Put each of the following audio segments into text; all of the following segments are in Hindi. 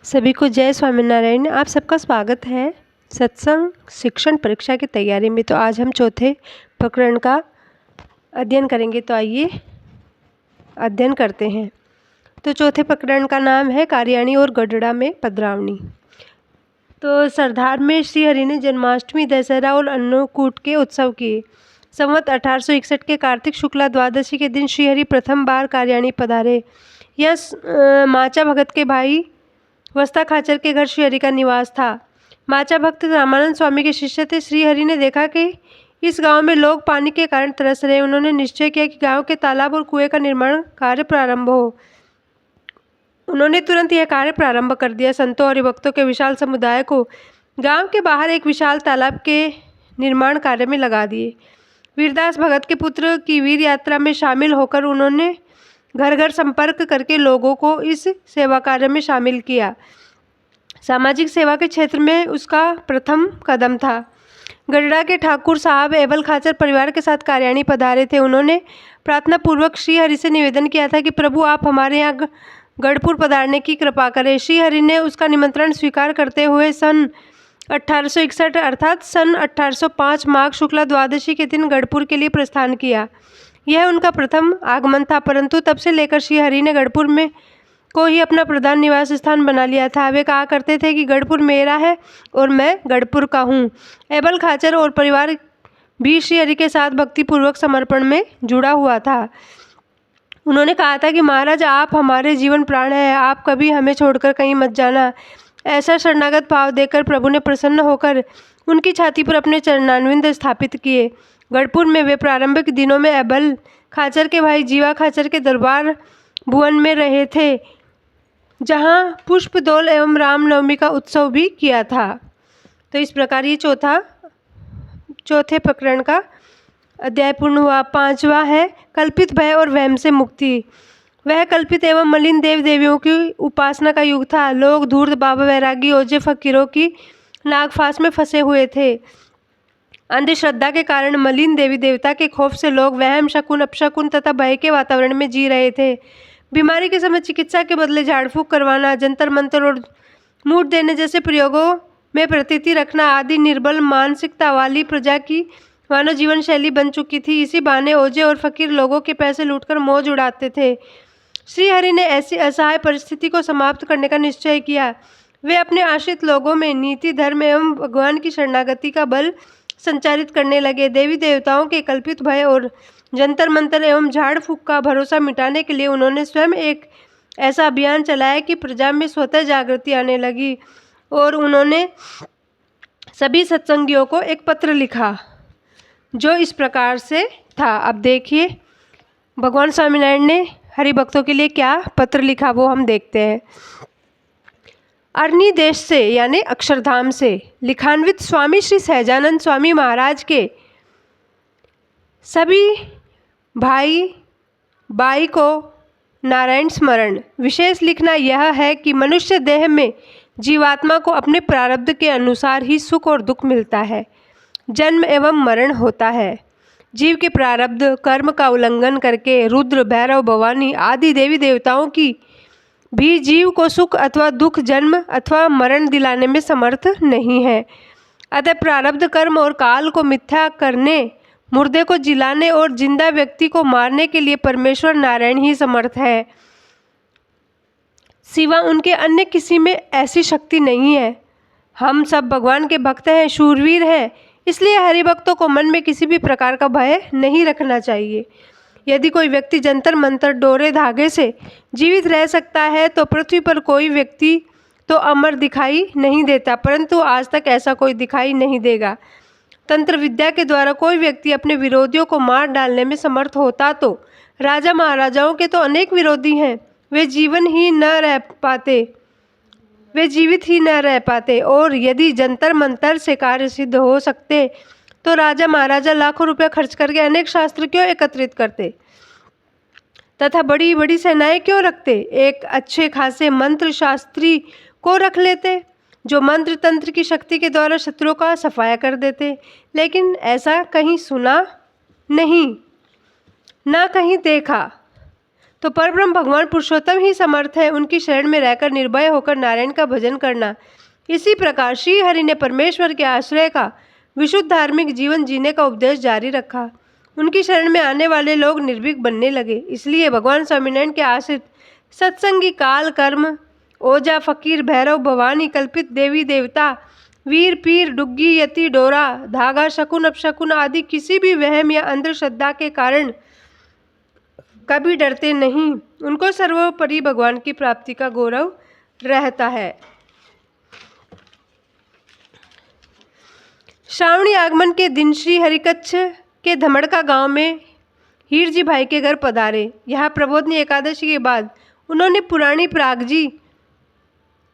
सभी को जय स्वामीनारायण। आप सबका स्वागत है सत्संग शिक्षण परीक्षा की तैयारी में। तो आज हम चौथे प्रकरण का अध्ययन करेंगे। तो आइए अध्ययन करते हैं। तो चौथे प्रकरण का नाम है कार्याणी और गढ़ड़ा में पधरावनी। तो सरदार में श्री हरि ने जन्माष्टमी, दशहरा और अन्नकूट के उत्सव किए। संवत 1861 के कार्तिक शुक्ला द्वादशी के दिन श्री हरि प्रथम बार कार्याणी पधारे। यह माचा भगत के भाई वस्ता खाचर के घर श्री हरि का निवास था। माचा भक्त रामानंद स्वामी के शिष्य थे। श्री हरि ने देखा कि इस गांव में लोग पानी के कारण तरस रहे। उन्होंने निश्चय किया कि गांव के तालाब और कुएं का निर्माण कार्य प्रारंभ हो। उन्होंने तुरंत यह कार्य प्रारंभ कर दिया। संतों और भक्तों के विशाल समुदाय को गांव के बाहर एक विशाल तालाब के निर्माण कार्य में लगा दिए। वीरदास भगत के पुत्र की वीर यात्रा में शामिल होकर उन्होंने घर घर संपर्क करके लोगों को इस सेवा कार्य में शामिल किया। सामाजिक सेवा के क्षेत्र में उसका प्रथम कदम था। गढ़ड़ा के ठाकुर साहब एबल खाचर परिवार के साथ कार्याणी पधारे थे। उन्होंने प्रार्थना पूर्वक श्री हरि से निवेदन किया था कि प्रभु आप हमारे यहाँ गढ़पुर पधारने की कृपा करें। श्री हरि ने उसका निमंत्रण स्वीकार करते हुए सन 1861 अर्थात सन 1805 माघ शुक्ला द्वादशी के दिन गढ़पुर के लिए प्रस्थान किया। यह उनका प्रथम आगमन था, परंतु तब से लेकर श्री हरि ने गढ़पुर में को ही अपना प्रधान निवास स्थान बना लिया था। वे कहा करते थे कि गढ़पुर मेरा है और मैं गढ़पुर का हूँ। एबल खाचर और परिवार भी श्री हरि के साथ भक्तिपूर्वक समर्पण में जुड़ा हुआ था। उन्होंने कहा था कि महाराज आप हमारे जीवन प्राण हैं, आप कभी हमें छोड़कर कहीं मत जाना। ऐसा शरणागत भाव देखकर प्रभु ने प्रसन्न होकर उनकी छाती पर अपने चरणारविंद स्थापित किए। गढ़पुर में वे प्रारंभिक दिनों में एबल खाचर के भाई जीवा खाचर के दरबार भुवन में रहे थे, जहां पुष्पदौल एवं रामनवमी का उत्सव भी किया था। तो इस प्रकार ये चौथे प्रकरण का अध्याय पूर्ण हुआ। पांचवा है कल्पित भय और वहम से मुक्ति। वह कल्पित एवं मलिन देव देवियों की उपासना का युग था। लोग धूर्त बाबा वैरागी ओझे फकीरों की नागफास में फंसे हुए थे। अंधश्रद्धा के कारण मलिन देवी देवता के खौफ से लोग वहम, शकुन, अपशकुन तथा भय के वातावरण में जी रहे थे। बीमारी के समय चिकित्सा के बदले झाड़ फूक करवाना, जंतर मंतर और मूठ देने जैसे प्रयोगों में प्रतीति रखना आदि निर्बल मानसिकता वाली प्रजा की मानव जीवन शैली बन चुकी थी। इसी बहाने ओझे और फकीर लोगों के पैसे लूटकर मौज उड़ाते थे। श्री हरि ने ऐसी असहाय परिस्थिति को समाप्त करने का निश्चय किया। वे अपने आश्रित लोगों में नीति, धर्म एवं भगवान की शरणागति का बल संचारित करने लगे। देवी देवताओं के कल्पित भय और जंतर मंतर एवं झाड़ फूक का भरोसा मिटाने के लिए उन्होंने स्वयं एक ऐसा अभियान चलाया कि प्रजा में स्वतः जागृति आने लगी। और उन्होंने सभी सत्संगियों को एक पत्र लिखा जो इस प्रकार से था। अब देखिए भगवान स्वामीनारायण ने हरि भक्तों के लिए क्या पत्र लिखा, वो हम देखते हैं। अरनी देश से यानी अक्षरधाम से लिखान्वित स्वामी श्री सहजानंद स्वामी महाराज के सभी भाई बाई को नारायण स्मरण। विशेष लिखना यह है कि मनुष्य देह में जीवात्मा को अपने प्रारब्ध के अनुसार ही सुख और दुख मिलता है, जन्म एवं मरण होता है। जीव के प्रारब्ध कर्म का उल्लंघन करके रुद्र, भैरव, भवानी आदि देवी देवताओं की भी जीव को सुख अथवा दुख, जन्म अथवा मरण दिलाने में समर्थ नहीं है। अतः प्रारब्ध कर्म और काल को मिथ्या करने, मुर्दे को जिलाने और जिंदा व्यक्ति को मारने के लिए परमेश्वर नारायण ही समर्थ है। सिवा उनके अन्य किसी में ऐसी शक्ति नहीं है। हम सब भगवान के भक्त हैं, शूरवीर हैं, इसलिए हरिभक्तों को मन में किसी भी प्रकार का भय नहीं रखना चाहिए। यदि कोई व्यक्ति जंतर मंतर, डोरे धागे से जीवित रह सकता है तो पृथ्वी पर कोई व्यक्ति तो अमर दिखाई नहीं देता, परंतु आज तक ऐसा कोई दिखाई नहीं देगा। तंत्र विद्या के द्वारा कोई व्यक्ति अपने विरोधियों को मार डालने में समर्थ होता तो राजा महाराजाओं के तो अनेक विरोधी हैं, वे जीवित ही न रह पाते। और यदि जंतर मंतर से कार्य सिद्ध हो सकते तो राजा महाराजा लाखों रुपया खर्च करके अनेक शास्त्र क्यों एकत्रित करते तथा बड़ी बड़ी सेनाएं क्यों रखते। एक अच्छे खासे मंत्र शास्त्री को रख लेते जो मंत्र तंत्र की शक्ति के द्वारा शत्रुओं का सफाया कर देते। लेकिन ऐसा कहीं सुना नहीं, ना कहीं देखा। तो परब्रह्म भगवान पुरुषोत्तम ही समर्थ है उनकी शरण में रहकर निर्भय होकर नारायण का भजन करना। इसी प्रकार श्री हरि ने परमेश्वर के आश्रय का विशुद्ध धार्मिक जीवन जीने का उपदेश जारी रखा। उनकी शरण में आने वाले लोग निर्भीक बनने लगे। इसलिए भगवान स्वामीनारायण के आश्रित सत्संगी काल कर्म, ओझा, फकीर, भैरव, भवानी, कल्पित देवी देवता, वीर, पीर, डुग्गी, यति, डोरा, धागा, शकुन, अपशकुन आदि किसी भी वहम या अंधश्रद्धा के कारण कभी डरते नहीं। उनको सर्वोपरि भगवान की प्राप्ति का गौरव रहता है। श्रावणी आगमन के दिन श्री हरिकच्छ के धमड़का गांव में हीर जी भाई के घर पधारे। यहाँ प्रबोधनी एकादशी के बाद उन्होंने पुरानी प्रागजी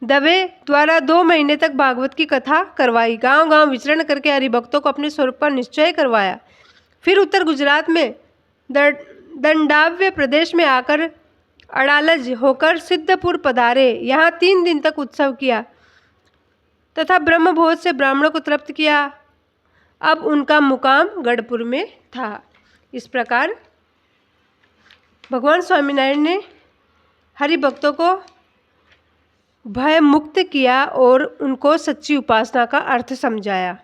दवे द्वारा 2 महीने तक भागवत की कथा करवाई। गांव-गांव विचरण करके हरिभक्तों को अपने स्वरूप का निश्चय करवाया। फिर उत्तर गुजरात में दंडाव्य प्रदेश में आकर अड़ालज होकर सिद्धपुर पधारे। यहाँ 3 दिन तक उत्सव किया तथा ब्रह्मभोज से ब्राह्मणों को तृप्त किया। अब उनका मुकाम गढ़पुर में था। इस प्रकार भगवान स्वामीनारायण ने हरिभक्तों को भय मुक्त किया और उनको सच्ची उपासना का अर्थ समझाया।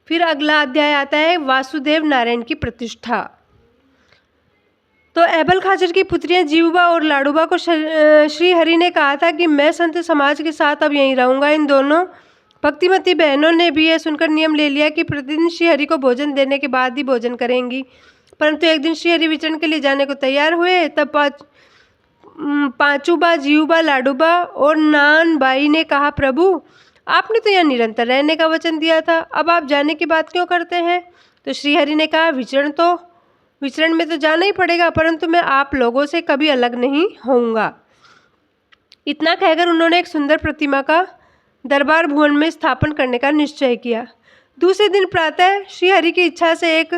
फिर अगला अध्याय आता है वासुदेव नारायण की प्रतिष्ठा। तो एबल खाचर की पुत्रियां जीवबा और लाडूबा को श्री हरि ने कहा था कि मैं संत समाज के साथ अब यहीं रहूंगा। इन दोनों भक्तिमती बहनों ने भी यह सुनकर नियम ले लिया कि प्रतिदिन श्री हरि को भोजन देने के बाद ही भोजन करेंगी। परंतु एक दिन श्री हरि विचरण के लिए जाने को तैयार हुए। तब पांचूबा, जीवबा, लाडूबा और नानबाई ने कहा, प्रभु आपने तो यहाँ निरंतर रहने का वचन दिया था, अब आप जाने की बात क्यों करते हैं? तो श्री हरि ने कहा, विचरण में तो जाना ही पड़ेगा, परंतु मैं आप लोगों से कभी अलग नहीं होऊंगा। इतना कहकर उन्होंने एक सुंदर प्रतिमा का दरबार भुवन में स्थापन करने का निश्चय किया। दूसरे दिन प्रातः श्री हरि की इच्छा से एक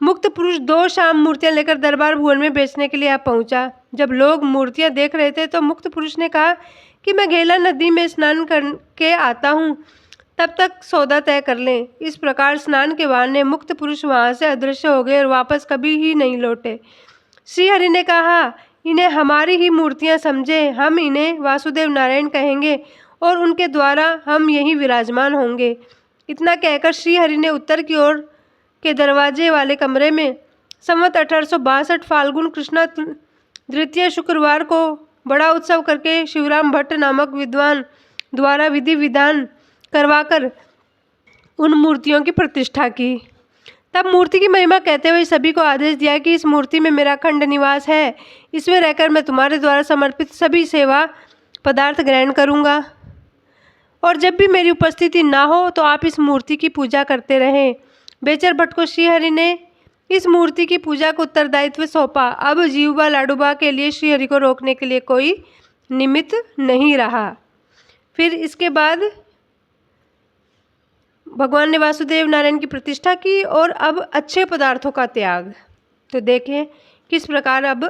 मुक्त पुरुष 2 शाम मूर्तियां लेकर दरबार भुवन में बेचने के लिए आ पहुंचा। जब लोग मूर्तियां देख रहे थे तो मुक्त पुरुष ने कहा कि मैं घेला नदी में स्नान करके आता हूं, तब तक सौदा तय कर लें। इस प्रकार स्नान के बहाने मुक्त पुरुष वहां से अदृश्य हो गए और वापस कभी ही नहीं लौटे। श्री हरि ने कहा, इन्हें हमारी ही मूर्तियां समझे, हम इन्हें वासुदेव नारायण कहेंगे और उनके द्वारा हम यहीं विराजमान होंगे। इतना कहकर श्री हरि ने उत्तर की ओर के दरवाजे वाले कमरे में संवत 1862 फाल्गुन कृष्णा द्वितीय शुक्रवार को बड़ा उत्सव करके शिवराम भट्ट नामक विद्वान द्वारा विधि विधान करवाकर उन मूर्तियों की प्रतिष्ठा की। तब मूर्ति की महिमा कहते हुए सभी को आदेश दिया कि इस मूर्ति में मेरा खंड निवास है, इसमें रहकर मैं तुम्हारे द्वारा समर्पित सभी सेवा पदार्थ ग्रहण करूँगा और जब भी मेरी उपस्थिति ना हो तो आप इस मूर्ति की पूजा करते रहें। बेचर भट्ट को श्री हरि ने इस मूर्ति की पूजा को उत्तरदायित्व सौंपा। अब जीवबा लाडूबा के लिए श्री हरि को रोकने के लिए कोई निमित्त नहीं रहा। फिर इसके बाद भगवान ने वासुदेव नारायण की प्रतिष्ठा की और अब अच्छे पदार्थों का त्याग। तो देखें किस प्रकार अब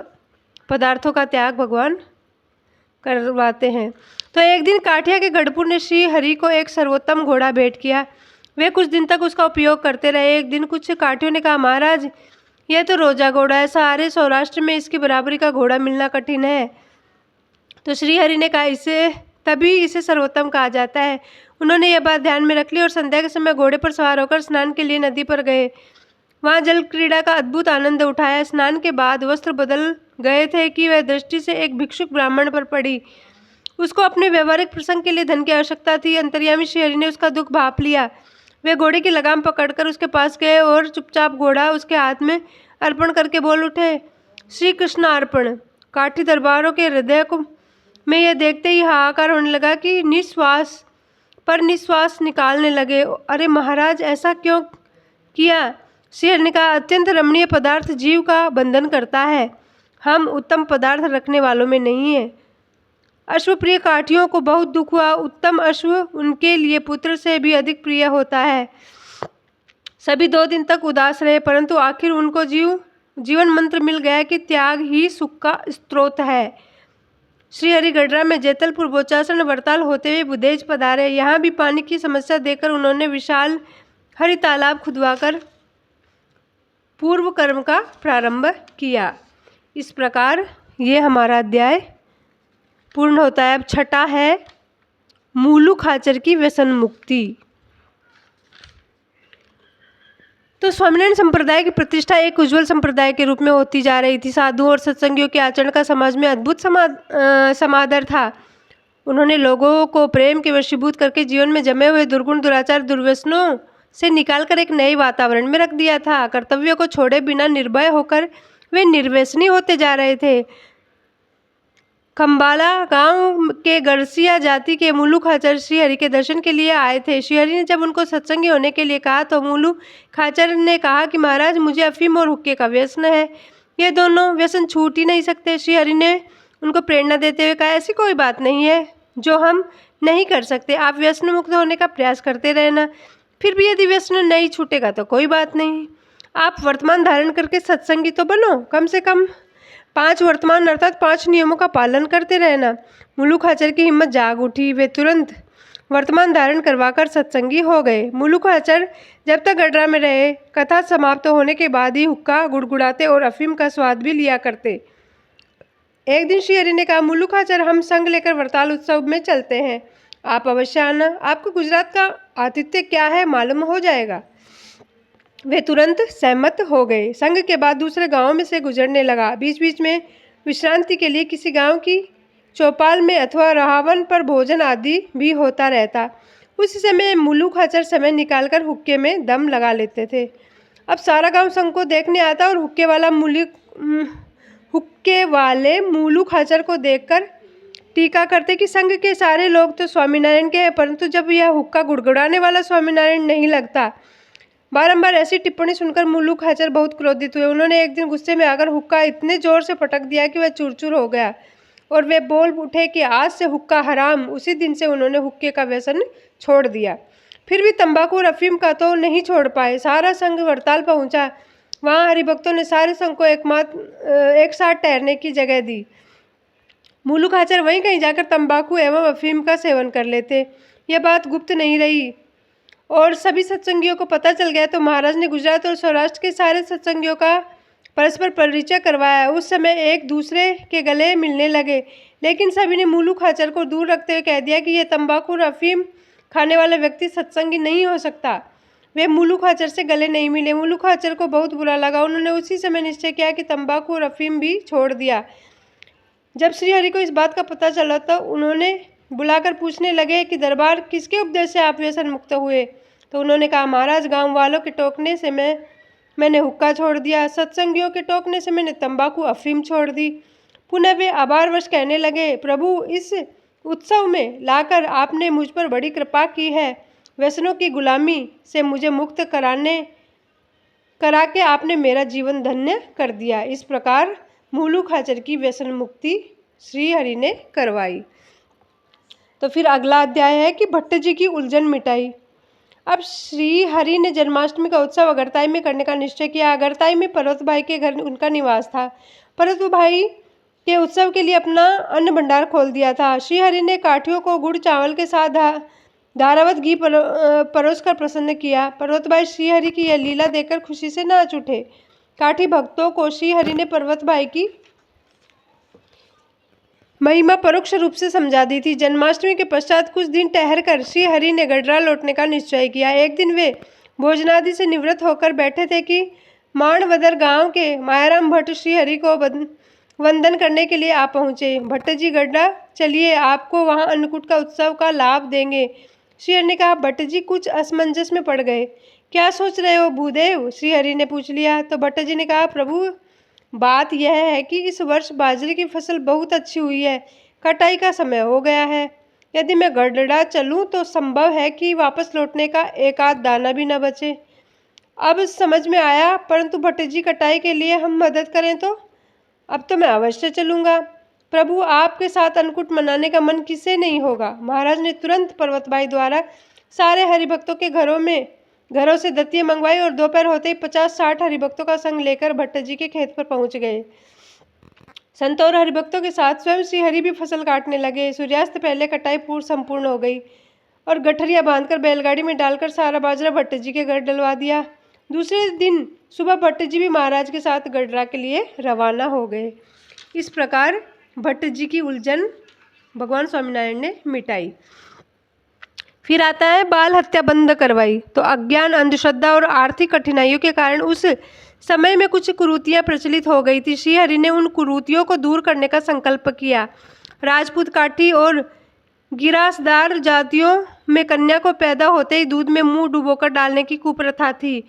पदार्थों का त्याग भगवान करवाते हैं। तो एक दिन काठिया के गढ़पुर ने श्री हरि को एक सर्वोत्तम घोड़ा भेंट किया। वे कुछ दिन तक उसका उपयोग करते रहे। एक दिन कुछ काठियों ने कहा, महाराज यह तो रोजा घोड़ा है, सारे सौराष्ट्र में इसकी बराबरी का घोड़ा मिलना कठिन है। तो श्री हरि ने कहा, इसे सर्वोत्तम कहा जाता है। उन्होंने यह बात ध्यान में रख ली और संध्या के समय घोड़े पर सवार होकर स्नान के लिए नदी पर गए। वहाँ जल क्रीड़ा का अद्भुत आनंद उठाया। स्नान के बाद वस्त्र बदल गए थे कि वह दृष्टि से एक भिक्षुक ब्राह्मण पर पड़ी। उसको अपने व्यवहारिक प्रसंग के लिए धन की आवश्यकता थी। अंतर्यामी श्री हरि ने उसका दुख भांप लिया। वे घोड़े की लगाम पकड़कर उसके पास गए और चुपचाप घोड़ा उसके हाथ में अर्पण करके बोल उठे, श्री कृष्ण अर्पण। काठी दरबारों के हृदय को में यह देखते ही हाहाकार होने लगा कि निश्वास पर निश्वास निकालने लगे। अरे महाराज ऐसा क्यों किया? श्री हरि ने कहा, अत्यंत रमणीय पदार्थ जीव का बंधन करता है, हम उत्तम पदार्थ रखने वालों में नहीं है। अश्वप्रिय काठियों को बहुत दुख हुआ। उत्तम अश्व उनके लिए पुत्र से भी अधिक प्रिय होता है। सभी 2 दिन तक उदास रहे, परंतु आखिर उनको जीवन मंत्र मिल गया कि त्याग ही सुख का स्रोत है। श्री हरि गढ़रा में जैतलपुर बोचासन वरताल होते हुए बुदेज पधारे। यहाँ भी पानी की समस्या देखकर उन्होंने विशाल हरि तालाब खुदवाकर पूर्व कर्म का प्रारंभ किया। इस प्रकार ये हमारा अध्याय पूर्ण होता है। अब छठा है मूलू खाचर की व्यसन मुक्ति। तो स्वामीनारायण संप्रदाय की प्रतिष्ठा एक उज्जवल संप्रदाय के रूप में होती जा रही थी। साधुओं और सत्संगियों के आचरण का समाज में अद्भुत समादर था। उन्होंने लोगों को प्रेम के वशीभूत करके जीवन में जमे हुए दुर्गुण, दुराचार, दुर्व्यसनों से निकालकर एक नए वातावरण में रख दिया था। कर्तव्यों को छोड़े बिना निर्भय होकर वे निर्व्यसनी होते जा रहे थे। खम्बाला गांव के गरसिया जाति के मूलू खाचर श्रीहरि के दर्शन के लिए आए थे। श्रीहरि ने जब उनको सत्संगी होने के लिए कहा तो मूलू खाचर ने कहा कि महाराज, मुझे अफीम और हुक्के का व्यसन है, ये दोनों व्यसन छूट ही नहीं सकते। श्रीहरि ने उनको प्रेरणा देते हुए कहा, ऐसी कोई बात नहीं है जो हम नहीं कर सकते। आप व्यसन मुक्त होने का प्रयास करते रहना। फिर भी यदि व्यसन नहीं छूटेगा तो कोई बात नहीं, आप वर्तमान धारण करके सत्संगी तो बनो। कम से कम 5 वर्तमान अर्थात 5 नियमों का पालन करते रहना। मूलू खाचर की हिम्मत जाग उठी। वे तुरंत वर्तमान धारण करवाकर सत्संगी हो गए। मूलू खाचर जब तक गडरा में रहे, कथा समाप्त होने के बाद ही हुक्का गुड़गुड़ाते और अफीम का स्वाद भी लिया करते। एक दिन श्रीहरि ने कहा, मूलू खाचर, हम संग लेकर वरताल उत्सव में चलते हैं, आप अवश्य आना। आपको गुजरात का आतिथ्य क्या है मालूम हो जाएगा। वे तुरंत सहमत हो गए। संघ के बाद दूसरे गांवों में से गुजरने लगा। बीच बीच में विश्रांति के लिए किसी गांव की चौपाल में अथवा रहावन पर भोजन आदि भी होता रहता। उस समय मूलू खाचर समय निकालकर हुक्के में दम लगा लेते थे। अब सारा गांव संघ को देखने आता और हुक्के वाले मूलू खाचर को देखकर टीका करते कि संघ के सारे लोग तो स्वामीनारायण के हैं, परंतु जब यह हुक्का गुड़गुड़ाने वाला स्वामीनारायण नहीं लगता। बारंबार ऐसी टिप्पणी सुनकर मूलू खाचर बहुत क्रोधित हुए। उन्होंने एक दिन गुस्से में आकर हुक्का इतने जोर से पटक दिया कि वह चूर-चूर हो गया और वे बोल उठे कि आज से हुक्का हराम। उसी दिन से उन्होंने हुक्के का व्यसन छोड़ दिया। फिर भी तंबाकू और अफीम का तो नहीं छोड़ पाए। सारा संघ वरताल पहुंचा। वहां हरिभक्तों ने सारे संघ को एक साथ ठहरने की जगह दी। मूलू खाचर वहीं कहीं जाकर तंबाकू एवं अफीम का सेवन कर लेते। यह बात गुप्त नहीं रही और सभी सत्संगियों को पता चल गया। तो महाराज ने गुजरात और सौराष्ट्र के सारे सत्संगियों का परस्पर परिचय करवाया। उस समय एक दूसरे के गले मिलने लगे, लेकिन सभी ने मूलू खाचर को दूर रखते हुए कह दिया कि यह तंबाकू और अफीम खाने वाला व्यक्ति सत्संगी नहीं हो सकता। वे मूलू खाचर से गले नहीं मिले। मूलू खाचर को बहुत बुरा लगा। उन्होंने उसी समय निश्चय किया कि तंबाकू और अफीम भी छोड़ दिया। जब श्रीहरि को इस बात का पता चला तो उन्होंने बुलाकर पूछने लगे कि दरबार, किसके उपदेश से आप व्यसन मुक्त हुए। तो उन्होंने कहा, महाराज, गांव वालों के टोकने से मैंने हुक्का छोड़ दिया, सत्संगियों के टोकने से मैंने तंबाकू अफीम छोड़ दी। पुनः वे आभारवश कहने लगे, प्रभु, इस उत्सव में लाकर आपने मुझ पर बड़ी कृपा की है। व्यसनों की गुलामी से मुझे मुक्त करा के आपने मेरा जीवन धन्य कर दिया। इस प्रकार मूलू खाचर की व्यसन मुक्ति श्रीहरि ने करवाई। तो फिर अगला अध्याय है कि भट्ट जी की उलझन मिटाई। अब श्रीहरि ने जन्माष्टमी का उत्सव अगरताई में करने का निश्चय किया। अगरताई में पर्वत भाई के घर उनका निवास था। पर्वत भाई के उत्सव के लिए अपना अन्न भंडार खोल दिया था। श्रीहरि ने काठियों को गुड़ चावल के साथ धारावत घी परोस कर प्रसन्न किया। पर्वत भाई श्रीहरि की यह लीला देखकर खुशी से नाच उठे। काठी भक्तों को श्रीहरि ने पर्वत भाई की महिमा परोक्ष रूप से समझा दी थी। जन्माष्टमी के पश्चात कुछ दिन ठहरकर श्रीहरि ने गडरा लौटने का निश्चय किया। एक दिन वे भोजनादि से निवृत्त होकर बैठे थे कि माणवदर गांव के मायाराम भट्ट श्रीहरि को वंदन करने के लिए आ पहुँचे। भट्ट जी, गडरा चलिए, आपको वहाँ अन्नकूट का उत्सव का लाभ देंगे। श्रीहरि ने कहा। भट्ट जी कुछ असमंजस में पड़ गए। क्या सोच रहे हो भूदेव, श्रीहरि ने पूछ लिया। तो भट्ट जी ने कहा, प्रभु, बात यह है कि इस वर्ष बाजरे की फसल बहुत अच्छी हुई है, कटाई का समय हो गया है। यदि मैं गडरा चलूं तो संभव है कि वापस लौटने का एक आध दाना भी न बचे। अब समझ में आया, परंतु भट्ट जी, कटाई के लिए हम मदद करें तो? अब तो मैं अवश्य चलूंगा। प्रभु, आपके साथ अन्नकूट मनाने का मन किसे नहीं होगा। महाराज ने तुरंत पर्वतभाई द्वारा सारे हरिभक्तों के घरों से दत्तियाँ मंगवाई और दोपहर होते ही 50-60 हरिभक्तों का संग लेकर भट्ट जी के खेत पर पहुंच गए। संतों और हरिभक्तों के साथ स्वयं श्रीहरि भी फसल काटने लगे। सूर्यास्त पहले कटाई संपूर्ण हो गई और गठरिया बांधकर बैलगाड़ी में डालकर सारा बाजरा भट्ट जी के घर डलवा दिया। दूसरे दिन सुबह भट्ट जी भी महाराज के साथ गडरा के लिए रवाना हो गए। इस प्रकार भट्ट जी की उलझन भगवान स्वामीनारायण ने मिटाई। फिर आता है बाल हत्या बंद करवाई। तो अज्ञान, अंधश्रद्धा और आर्थिक कठिनाइयों के कारण उस समय में कुछ कुरीतियां प्रचलित हो गई थी। श्री हरि ने उन कुरीतियों को दूर करने का संकल्प किया। राजपूत, काठी और गिरासदार जातियों में कन्या को पैदा होते ही दूध में मुंह डुबोकर डालने की कुप्रथा थी।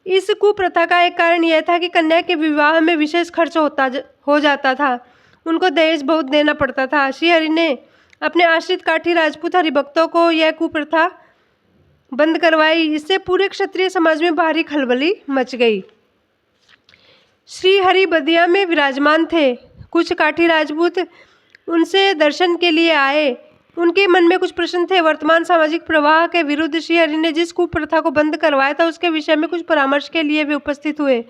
इस कुप्रथा का एक कारण यह था कि कन्या के विवाह में विशेष खर्च हो जाता था, उनको दहेज बहुत देना पड़ता था। श्री हरि ने अपने आश्रित काठी राजपूत हरिभक्तों को यह कुप्रथा बंद करवाई। इससे पूरे क्षत्रिय समाज में भारी खलबली मच गई। श्री हरि बदिया में विराजमान थे। कुछ काठी राजपूत उनसे दर्शन के लिए आए। उनके मन में कुछ प्रश्न थे। वर्तमान सामाजिक प्रवाह के विरुद्ध श्री हरि ने जिस कुप्रथा को बंद करवाया था उसके विषय में कुछ परामर्श के लिए वे उपस्थित हुए।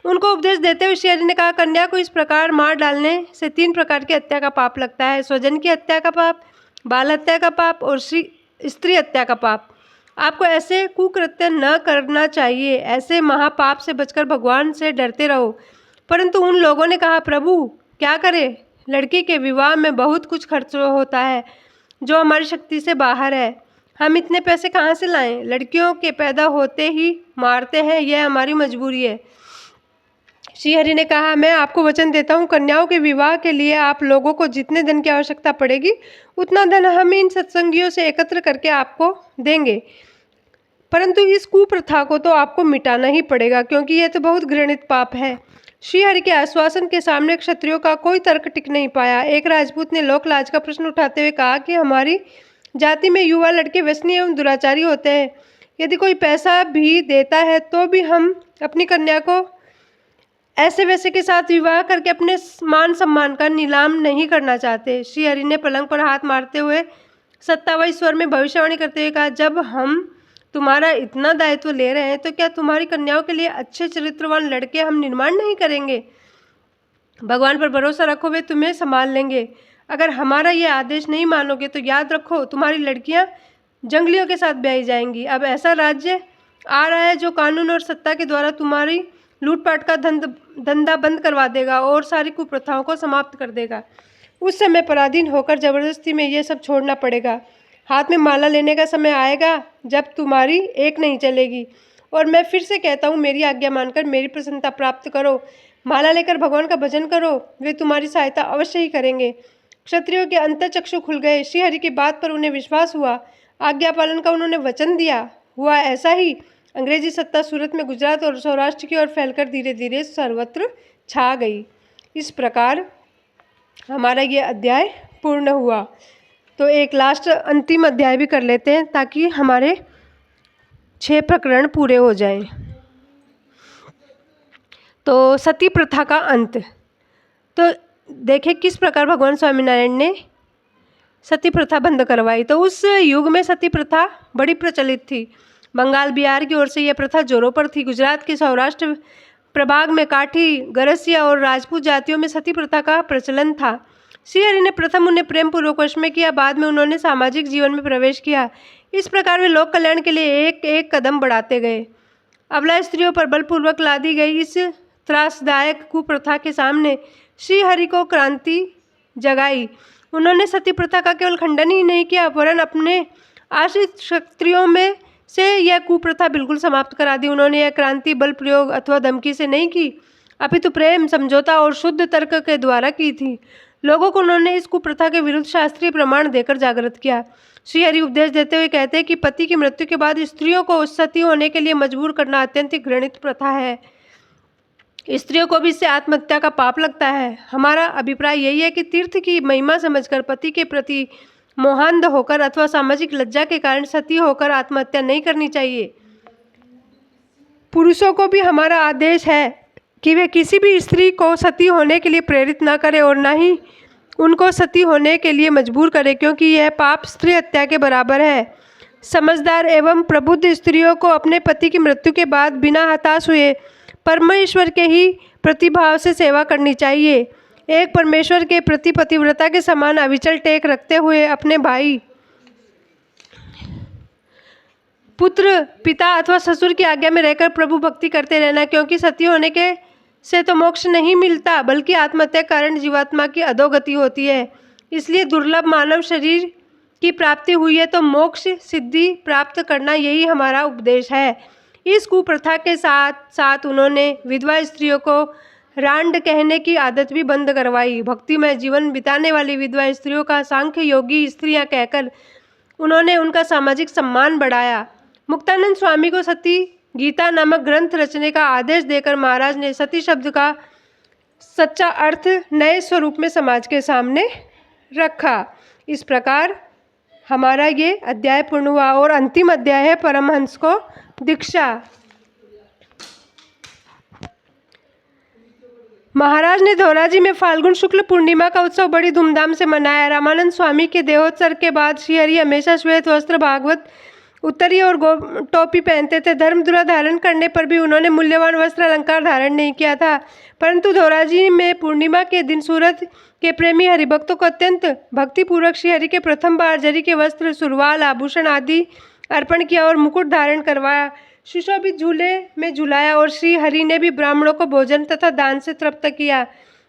उनको उपदेश देते हुए श्री हरि ने कहा, कन्या को इस प्रकार मार डालने से 3 प्रकार की हत्या का पाप लगता है: स्वजन की हत्या का पाप, बाल हत्या का पाप और स्त्री हत्या का पाप। आपको ऐसे कुकृत्य न करना चाहिए। ऐसे महापाप से बचकर भगवान से डरते रहो। परंतु उन लोगों ने कहा, प्रभु क्या करें, लड़की के विवाह में बहुत कुछ खर्च होता है जो हमारी शक्ति से बाहर है। हम इतने पैसे कहाँ से लाएं? लड़कियों के पैदा होते ही मारते हैं, यह हमारी मजबूरी है। श्री हरि ने कहा, मैं आपको वचन देता हूँ, कन्याओं के विवाह के लिए आप लोगों को जितने धन की आवश्यकता पड़ेगी उतना धन हम इन सत्संगियों से एकत्र करके आपको देंगे। परंतु इस कुप्रथा को तो आपको मिटाना ही पड़ेगा, क्योंकि यह तो बहुत घृणित पाप है। श्री हरि के आश्वासन के सामने क्षत्रियों का कोई तर्क टिक नहीं पाया। एक राजपूत ने लोक लाज का प्रश्न उठाते हुए कहा कि हमारी जाति में युवा लड़के व्यसनी एवं दुराचारी होते हैं। यदि कोई पैसा भी देता है तो भी हम अपनी कन्या को ऐसे वैसे के साथ विवाह करके अपने मान सम्मान का नीलाम नहीं करना चाहते। श्री हरि ने पलंग पर हाथ मारते हुए सत्तावाई स्वर में भविष्यवाणी करते हुए कहा, जब हम तुम्हारा इतना दायित्व ले रहे हैं तो क्या तुम्हारी कन्याओं के लिए अच्छे चरित्रवान लड़के हम निर्माण नहीं करेंगे? भगवान पर भरोसा रखो, वे तुम्हें संभाल लेंगे। अगर हमारा ये आदेश नहीं मानोगे तो याद रखो, तुम्हारी लड़कियां जंगलियों के साथ ब्याही जाएंगी। अब ऐसा राज्य आ रहा है जो कानून और सत्ता के द्वारा तुम्हारी लूटपाट का धंधा बंद करवा देगा और सारी कुप्रथाओं को समाप्त कर देगा। उस समय पराधीन होकर जबरदस्ती में ये सब छोड़ना पड़ेगा। हाथ में माला लेने का समय आएगा जब तुम्हारी एक नहीं चलेगी। और मैं फिर से कहता हूँ, मेरी आज्ञा मानकर मेरी प्रसन्नता प्राप्त करो। माला लेकर भगवान का भजन करो, वे तुम्हारी सहायता अवश्य ही करेंगे। क्षत्रियों के अंतःचक्षु खुल गए। श्री हरि की बात पर उन्हें विश्वास हुआ। आज्ञा पालन का उन्होंने वचन दिया। हुआ ऐसा ही। अंग्रेजी सत्ता सूरत में, गुजरात और सौराष्ट्र की ओर फैलकर धीरे धीरे सर्वत्र छा गई। इस प्रकार हमारा ये अध्याय पूर्ण हुआ। तो एक लास्ट अंतिम अध्याय भी कर लेते हैं ताकि हमारे 6 प्रकरण पूरे हो जाएं। तो सती प्रथा का अंत। तो देखें किस प्रकार भगवान स्वामीनारायण ने सती प्रथा बंद करवाई। तो उस युग में सती प्रथा बड़ी प्रचलित थी। बंगाल, बिहार की ओर से यह प्रथा जोरों पर थी। गुजरात के सौराष्ट्र प्रभाग में काठी, गरसिया और राजपूत जातियों में सती प्रथा का प्रचलन था। श्री हरि ने प्रथम उन्हें प्रेम पूर्वक वश में किया, बाद में उन्होंने सामाजिक जीवन में प्रवेश किया। इस प्रकार वे लोक कल्याण के लिए एक एक कदम बढ़ाते गए। अबला स्त्रियों पर बलपूर्वक लादी गई इस त्रासदायक कुप्रथा के सामने श्री हरि को क्रांति जगाई। उन्होंने सती प्रथा का केवल खंडन ही नहीं किया, वरन अपने आश्रित क्षत्रियों में से यह कुप्रथा बिल्कुल समाप्त करा दी। उन्होंने यह क्रांति बल प्रयोग अथवा धमकी से नहीं की, अपितु प्रेम, समझौता और शुद्ध तर्क के द्वारा की थी। लोगों को उन्होंने इस कुप्रथा के विरुद्ध शास्त्रीय प्रमाण देकर जागृत किया। श्री हरि उपदेश देते हुए कहते हैं कि पति की मृत्यु के बाद स्त्रियों को सती होने के लिए मजबूर करना अत्यंत घृणित प्रथा है। स्त्रियों को भी इससे आत्महत्या का पाप लगता है। हमारा अभिप्राय यही है कि तीर्थ की महिमा समझकर पति के प्रति मोहांध होकर अथवा सामाजिक लज्जा के कारण सती होकर आत्महत्या नहीं करनी चाहिए। पुरुषों को भी हमारा आदेश है कि वे किसी भी स्त्री को सती होने के लिए प्रेरित न करें और न ही उनको सती होने के लिए मजबूर करें, क्योंकि यह पाप स्त्री हत्या के बराबर है। समझदार एवं प्रबुद्ध स्त्रियों को अपने पति की मृत्यु के बाद बिना हताश हुए परमेश्वर के ही प्रतिभाव से सेवा करनी चाहिए। एक परमेश्वर के प्रति पतिव्रता के समान अविचल टेक रखते हुए अपने भाई, पुत्र, पिता अथवा ससुर की आज्ञा में रहकर प्रभु भक्ति करते रहना, क्योंकि सती होने के से तो मोक्ष नहीं मिलता, बल्कि आत्महत्या के कारण जीवात्मा की अधोगति होती है। इसलिए दुर्लभ मानव शरीर की प्राप्ति हुई है तो मोक्ष सिद्धि प्राप्त करना, यही हमारा उपदेश है। इस कुप्रथा के साथ साथ उन्होंने विधवा स्त्रियों को रांड कहने की आदत भी बंद करवाई। भक्तिमय जीवन बिताने वाली विधवा स्त्रियों का सांख्य योगी स्त्रियां कहकर उन्होंने उनका सामाजिक सम्मान बढ़ाया। मुक्तानंद स्वामी को सती गीता नामक ग्रंथ रचने का आदेश देकर महाराज ने सती शब्द का सच्चा अर्थ नए स्वरूप में समाज के सामने रखा। इस प्रकार हमारा ये अध्याय पूर्ण हुआ और अंतिम अध्याय है परमहंस को दीक्षा। महाराज ने धौराजी में फाल्गुन शुक्ल पूर्णिमा का उत्सव बड़ी धूमधाम से मनाया। रामानंद स्वामी के देहोत्सव के बाद श्रीहरि हमेशा श्वेत वस्त्र, भागवत उत्तरी और टोपी पहनते थे। धर्मधुरा धारण करने पर भी उन्होंने मूल्यवान वस्त्र अलंकार धारण नहीं किया था। परंतु धौराजी में पूर्णिमा के दिन सूरत के प्रेमी हरिभक्तों को अत्यंत भक्तिपूर्वक श्रीहरि के प्रथम बार जरी के वस्त्र, सुरवाल, आभूषण आदि अर्पण किया और मुकुट धारण करवाया, सुशोभित झूले में झुलाया और श्री हरि ने भी ब्राह्मणों को भोजन तथा दान से तृप्त किया।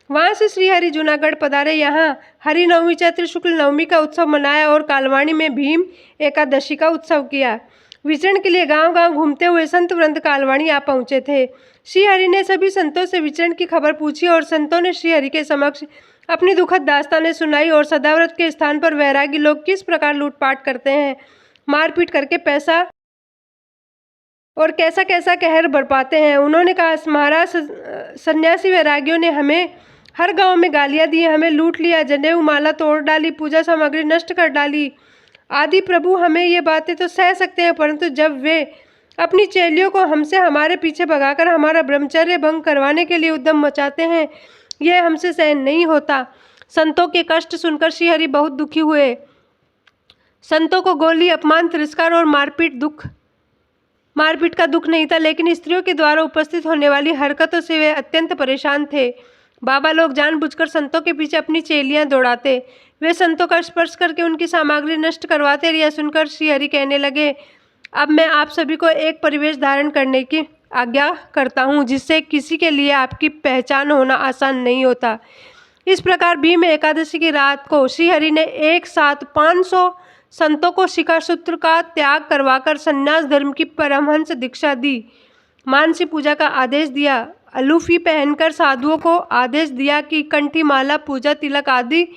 वहाँ से श्री हरि जूनागढ़ पधारे। यहाँ हरि नवमी चैत्र शुक्ल नवमी का उत्सव मनाया और कालवाणी में भीम एकादशी का उत्सव किया। विचरण के लिए गांव-गांव घूमते हुए संत वृंद कालवाणी आ पहुँचे थे। श्री हरि ने सभी संतों से विचरण की खबर पूछी और संतों ने श्री हरि के समक्ष अपनी दुखद दास्तानें सुनाई और सदाव्रत के स्थान पर वैरागी लोग किस प्रकार लूटपाट करते हैं, मारपीट करके पैसा और कैसा कैसा कहर बरपाते हैं। उन्होंने कहा, महाराज सन्यासी वैरागियों ने हमें हर गांव में गालियां दी, हमें लूट लिया, जनेऊ माला तोड़ डाली, पूजा सामग्री नष्ट कर डाली आदि। प्रभु हमें ये बातें तो सह सकते हैं, परंतु जब वे अपनी चेलियों को हमसे हमारे पीछे भगाकर हमारा ब्रह्मचर्य भंग करवाने के लिए उद्यम मचाते हैं, यह हमसे सहन नहीं होता। संतों के कष्ट सुनकर श्री हरि बहुत दुखी हुए। संतों को गोली, अपमान, तिरस्कार और मारपीट का दुख नहीं था, लेकिन स्त्रियों के द्वारा उपस्थित होने वाली हरकतों से वे अत्यंत परेशान थे। बाबा लोग जानबूझकर संतों के पीछे अपनी चेलियां दौड़ाते, वे संतों का स्पर्श करके उनकी सामग्री नष्ट करवाते। यह सुनकर श्री हरि कहने लगे, अब मैं आप सभी को एक परिवेश धारण करने की आज्ञा करता हूँ, जिससे किसी के लिए आपकी पहचान होना आसान नहीं होता। इस प्रकार भीम एकादशी की रात को श्री हरि ने एक साथ 500 संतों को शिखा सूत्र का त्याग करवाकर संन्यास धर्म की परमहंस दीक्षा दी। मानसी पूजा का आदेश दिया। अलूफी पहनकर साधुओं को आदेश दिया कि कंठी माला, पूजा, तिलक आदि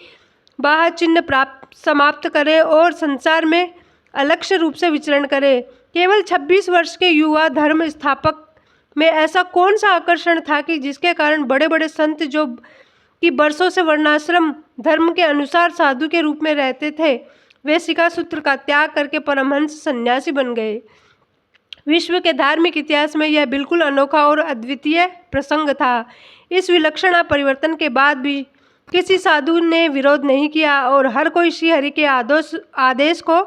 बाह्य चिन्ह समाप्त करें और संसार में अलक्ष्य रूप से विचरण करें। केवल 26 वर्ष के युवा धर्म स्थापक में ऐसा कौन सा आकर्षण था कि जिसके कारण बड़े बड़े संत जो कि वर्षों से वर्णाश्रम धर्म के अनुसार साधु के रूप में रहते थे, वे शिखा सूत्र का त्याग करके परमहंस सन्यासी बन गए। विश्व के धार्मिक इतिहास में यह बिल्कुल अनोखा और अद्वितीय प्रसंग था। इस विलक्षण परिवर्तन के बाद भी किसी साधु ने विरोध नहीं किया और हर कोई श्री हरि के आदेश को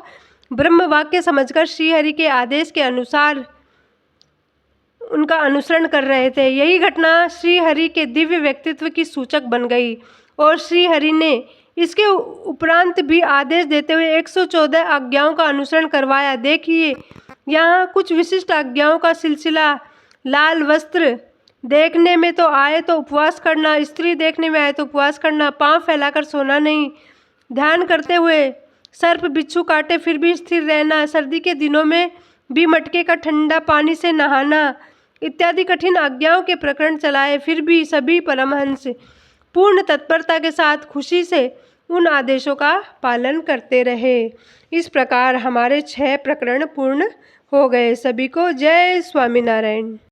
ब्रह्म वाक्य समझकर श्री हरि के आदेश के अनुसार उनका अनुसरण कर रहे थे। यही घटना श्री हरि के दिव्य व्यक्तित्व की सूचक बन गई और श्री हरि ने इसके उपरांत भी आदेश देते हुए 114 आज्ञाओं का अनुसरण करवाया। देखिए यहाँ कुछ विशिष्ट आज्ञाओं का सिलसिला। लाल वस्त्र देखने में तो आए तो उपवास करना, स्त्री देखने में आए तो उपवास करना, पांव फैलाकर सोना नहीं, ध्यान करते हुए सर्प बिच्छू काटे फिर भी स्थिर रहना, सर्दी के दिनों में भी मटके का ठंडा पानी से नहाना इत्यादि कठिन आज्ञाओं के प्रकरण चलाए। फिर भी सभी परमहंस पूर्ण तत्परता के साथ खुशी से उन आदेशों का पालन करते रहे। इस प्रकार हमारे 6 प्रकरण पूर्ण हो गए। सभी को जय स्वामीनारायण।